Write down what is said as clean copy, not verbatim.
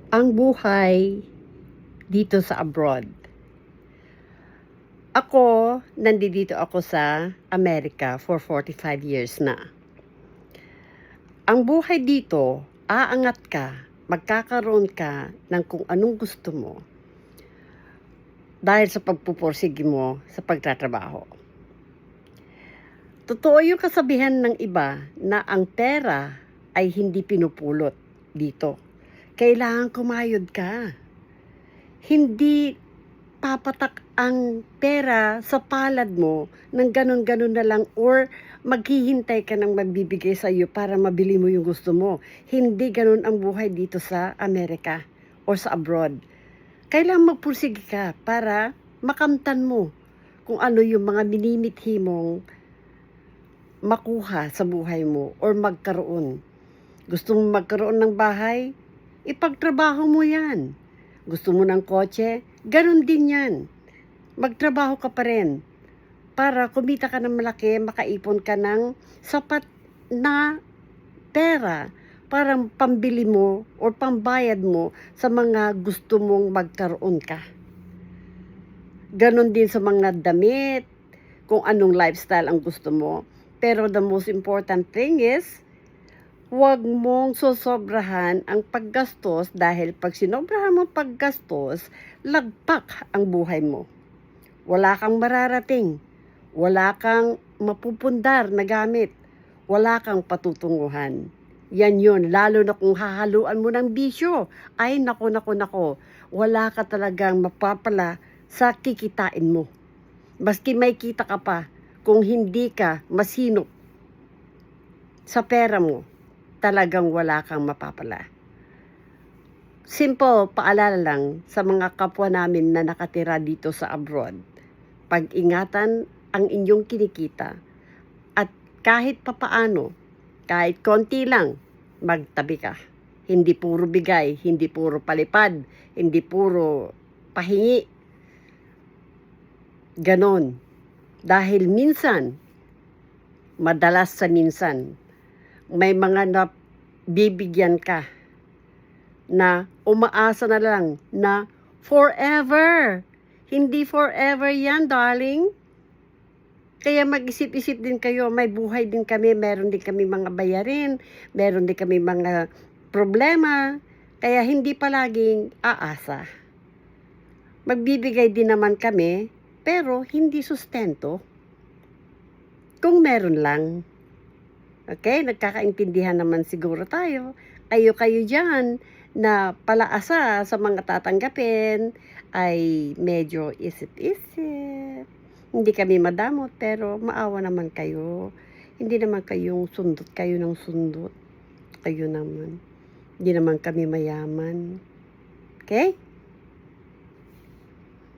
Ang buhay dito sa abroad. Ako, nandito ako sa Amerika for 45 years na. Ang buhay dito, aangat ka, magkakaroon ka ng kung anong gusto mo dahil sa pagpupursige mo sa pagtatrabaho. Totoo yung kasabihan ng iba na ang pera ay hindi pinupulot dito. Kailangan kumayod ka. Hindi papatak ang pera sa palad mo ng ganun-ganun na lang or maghihintay ka ng magbibigay sa iyo para mabili mo yung gusto mo. Hindi ganun ang buhay dito sa Amerika or sa abroad. Kailangan magpursige ka para makamtan mo kung ano yung mga minimithi mong makuha sa buhay mo or magkaroon. Gusto mo magkaroon ng bahay? Ipagtrabaho mo yan. Gusto mo ng kotse? Ganon din yan. Magtrabaho ka pa rin para kumita ka ng malaki, makaipon ka ng sapat na pera para pambili mo o pambayad mo sa mga gusto mong magkaroon ka. Ganon din sa mga damit, kung anong lifestyle ang gusto mo. Pero the most important thing is, huwag mong sosobrahan ang paggastos dahil pag sinobrahan mo paggastos, lagpak ang buhay mo. Wala kang mararating, wala kang mapupundar na gamit, wala kang patutunguhan. Yan yun, lalo na kung hahaluan mo ng bisyo. Ay, nako, wala ka talagang mapapala sa kikitain mo. Maski may kita ka pa, kung hindi ka masinop sa pera mo, talagang wala kang mapapala. Simple paalala lang sa mga kapwa namin na nakatira dito sa abroad. Pag-ingatan ang inyong kinikita at kahit papaano, kahit konti lang, magtabi ka. Hindi puro bigay, hindi puro palipad, hindi puro pahingi. Ganon. Dahil minsan, madalas sa minsan, may mga bibigyan ka na umaasa na lang na forever. Hindi forever yan, darling. Kaya mag-isip-isip din kayo, may buhay din kami, meron din kami mga bayarin, meron din kami mga problema, kaya hindi palaging aasa. Magbibigay din naman kami, pero hindi sustento. Kung meron lang. Okay, nagkakaintindihan naman siguro tayo. Kayo dyan na palaasa sa mga tatanggapin ay medyo isip-isip. Hindi kami madamot pero maawa naman kayo. Hindi naman kayong sundot kayo ng sundot. Kayo naman. Hindi naman kami mayaman. Okay?